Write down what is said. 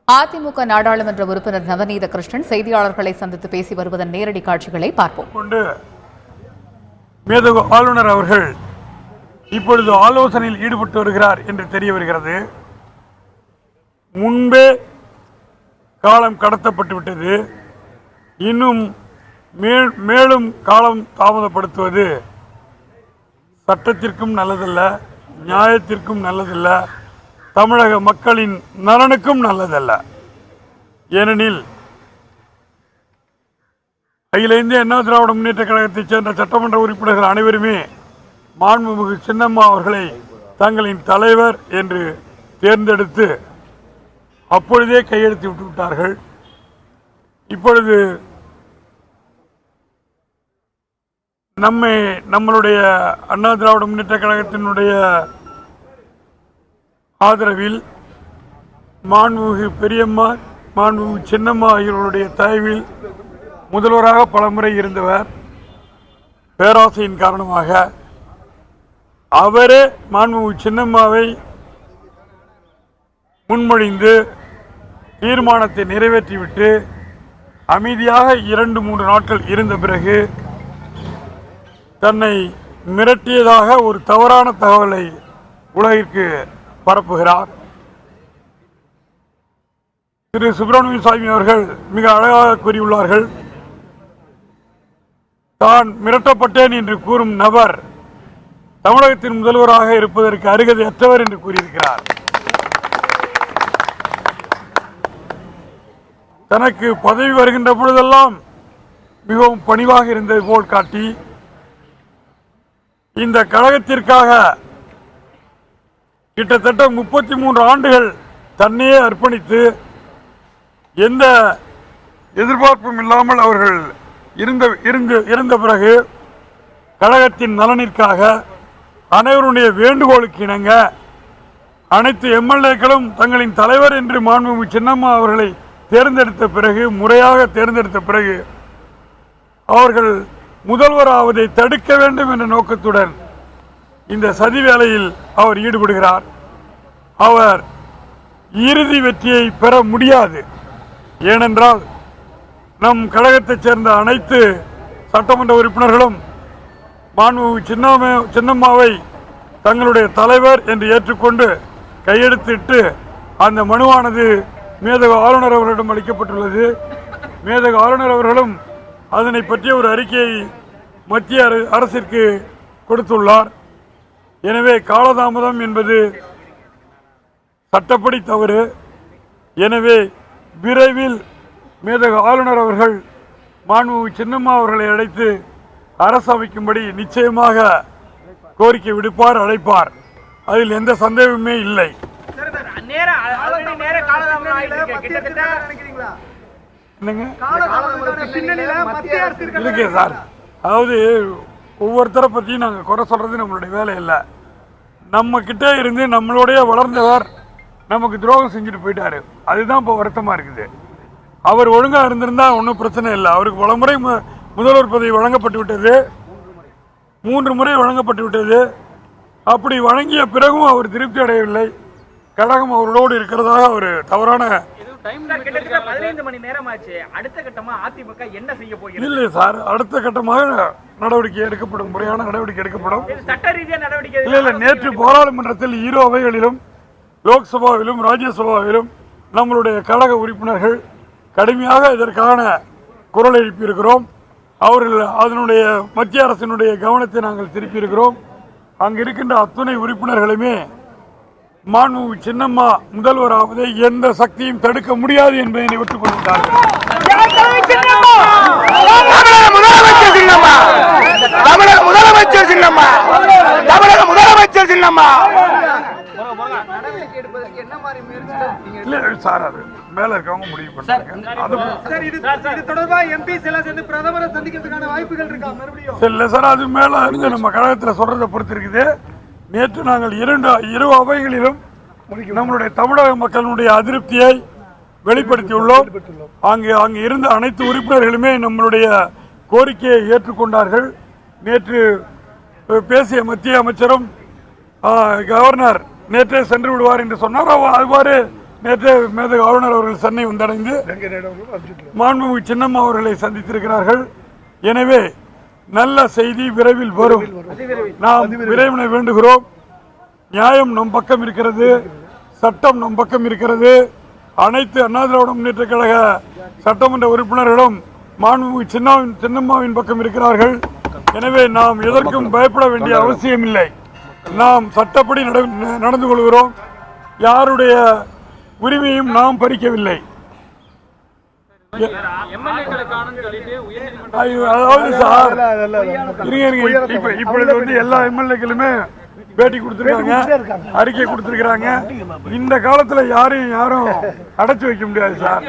அதிமுக நாடாளுமன்ற உறுப்பினர் நவநீத கிருஷ்ணன் செய்தியாளர்களை சந்தித்து பேசி வருவதன் நேரடி காட்சிகளை பார்ப்போம். மேதகு ஆளுநர் அவர்கள் இப்பொழுது ஆலோசனையில் ஈடுபட்டு வருகிறார் என்று தெரிய வருகிறது. முன்பே காலம் கடத்தப்பட்டுவிட்டது. இன்னும் மேலும் காலம் தாமதப்படுத்துவது சட்டத்திற்கும் நல்லதல்ல, நியாயத்திற்கும் நல்லதல்ல, தமிழக மக்களின் நலனுக்கும் நல்லதல்ல. ஏனெனில் அகில இந்திய அண்ணா திராவிட முன்னேற்ற கழகத்தைச் சேர்ந்த சட்டமன்ற உறுப்பினர்கள் அனைவருமே மாண்புமிகு சின்னம்மா அவர்களை தங்களின் தலைவர் என்று தேர்ந்தெடுத்து அப்பொழுதே கையெழுத்து விட்டு விட்டார்கள். இப்பொழுது நம்மளுடைய அண்ணா திராவிட முன்னேற்ற கழகத்தினுடைய ஆதரவில் மாண்புமிகு பெரியம்மா, மாண்புமிகு சின்னம்மா ஆகியோருடைய தயவில் முதல்வராக பலமுறை இருந்தவர். பேராசையின் காரணமாக அவரே மாண்புமிகு சின்னம்மாவை முன்மொழிந்து தீர்மானத்தை நிறைவேற்றிவிட்டு அமைதியாக 2-3 நாட்கள் இருந்த பிறகு தன்னை மிரட்டியதாக ஒரு தவறான தகவலை உலகிற்கு பரப்புகிறார். திரு சுப்பிரமணிய சாமி அவர்கள் மிக அழகாக கூறியுள்ளார்கள். தான் மிரட்டப்பட்டேன் என்று கூறும் நபர் தமிழகத்தின் முதல்வராக இருப்பதற்கு அருகதையற்றவர் என்று கூறியிருக்கிறார். தனக்கு பதவி வருகின்ற பொழுதெல்லாம் மிகவும் பணிவாக இருந்தது போல் காட்டி இந்த கழகத்திற்காக கிட்டத்தட்ட 33 ஆண்டுகள் தன்னையே அர்ப்பணித்து எந்த எதிர்பார்ப்பும் இல்லாமல் அவர்கள் இருந்த பிறகு கழகத்தின் நலனிற்காக அனைவருடைய வேண்டுகோளுக்கு இணங்க அனைத்து எம்எல்ஏக்களும் தங்களின் தலைவர் என்று மாண்புமிகு சின்னம்மா அவர்களை தேர்ந்தெடுத்த பிறகு, முறையாக தேர்ந்தெடுத்த பிறகு அவர்கள் முதல்வராவதை தடுக்க வேண்டும் என்ற நோக்கத்துடன் இந்த சதி வேளையில் அவர் ஈடுபடுகிறார். அவர் இறுதி வெற்றியை பெற முடியாது. ஏனென்றால் நம் கழகத்தைச் சேர்ந்த அனைத்து சட்டமன்ற உறுப்பினர்களும் மாண்புமிகு சின்னம்மாவை தங்களுடைய தலைவர் என்று ஏற்றுக்கொண்டு கையெழுத்திட்டு அந்த மனுவானது மேதகு ஆளுநர் அவர்களிடம் அளிக்கப்பட்டுள்ளது. மேதகு ஆளுநர் அவர்களும் அதனை பற்றிய ஒரு அறிக்கையை மத்திய அரசிற்கு கொடுத்துள்ளார். எனவே காலதாமதம் என்பது சட்டப்படி தவறு. எனவே விரைவில் மேதகு ஆளுநர் அவர்கள் மாண்புமிகு சின்னம்மா அவர்களை அழைத்து அரசு அமைக்கும்படி நிச்சயமாக கோரிக்கை விடுப்பார், அழைப்பார். அதில் எந்த சந்தேகமே இல்லை. சார், அதாவது ஒவ்வொருத்தரை பற்றியும் நாங்கள் குறை சொல்றது நம்மளுடைய வேலை இல்லை. நம்ம கிட்டே இருந்து நம்மளுடைய வளர்ந்தவர் நமக்கு துரோகம் செஞ்சுட்டு போயிட்டாரு. அதுதான் இப்போ வருத்தமா இருக்குது. அவர் ஒழுங்கா இருந்திருந்தா ஒன்றும் பிரச்சனை இல்லை. அவருக்கு பல முறை முதல்வர் பதவி வழங்கப்பட்டு விட்டது, 3 முறை வழங்கப்பட்டு விட்டது. அப்படி வழங்கிய பிறகும் அவர் திருப்தி அடையவில்லை. கழகம் அவர்களோடு இருக்கிறதாக ஒரு தவறான இல்லை சார். அடுத்த கட்டமாக நடவடிக்கை எடுக்கப்படும், முறையான நடவடிக்கை எடுக்கப்படும். இல்லை, நேற்று பாராளுமன்றத்தில் இரு அவைகளிலும், லோக்சபாவிலும் ராஜ்யசபாவிலும் நம்மளுடைய கழக உறுப்பினர்கள் கடுமையாக இதற்கான குரல் எழுப்பியிருக்கிறோம். அவர்கள் அதனுடைய மத்திய அரசினுடைய கவனத்தை நாங்கள் திருப்பியிருக்கிறோம். அங்கு இருக்கின்ற அத்துணை உறுப்பினர்களுமே மாண்புமிகு சின்னம்மா முதல்வராவதை எந்த சக்தியும் தடுக்க முடியாது என்பதை விட்டுக் கொண்டிருக்கிறார்கள். மேல இருக்கவங்க முடிவு பண்ணாங்க. நம்ம கழகத்தில் சொல்றதை பொறுத்து இருக்குது. நேற்று நாங்கள் இரு அவைகளிலும் நம்மளுடைய தமிழக மக்களுடைய அதிருப்தியை வெளிப்படுத்தியுள்ளோம். அங்கு இருந்த அனைத்து உறுப்பினர்களுமே நம்மளுடைய கோரிக்கையை ஏற்றுக்கொண்டார்கள். நேற்று பேசிய மத்திய அமைச்சரும் கவர்னர் நேற்றே சென்று விடுவார் என்று சொன்னார். அவ்வாறு நேற்று மேதகு ஆளுநர் அவர்கள் சென்னை வந்தடைந்து மாண்புமிகு சின்னம்மா அவர்களை சந்தித்திருக்கிறார்கள். எனவே நல்ல செய்தி விரைவில் வரும். நாம் விரைவினை வேண்டுகிறோம். நியாயம் நம் பக்கம் இருக்கிறது, சட்டம் நம் பக்கம் இருக்கிறது. அனைத்து அண்ணா திராவிட முன்னேற்ற கழக சட்டமன்ற உறுப்பினர்களும் மாண்புமிகு சின்னம்மாவின் பக்கம் இருக்கிறார்கள். எனவே நாம் எதற்கும் பயப்பட வேண்டிய அவசியம் இல்லை. நாம் சட்டப்படி நடந்து கொள்கிறோம். யாருடைய உரிமையும் நாம் பறிக்கவில்லை. அதாவது சார் இப்பொழுது வந்து எல்லா எம்எல்ஏக்களுமே பேட்டி கொடுத்திருக்காங்க, அறிக்கை கொடுத்திருக்கிறாங்க. இந்த காலத்துல யாரும் அடைச்சு வைக்க முடியாது சார்.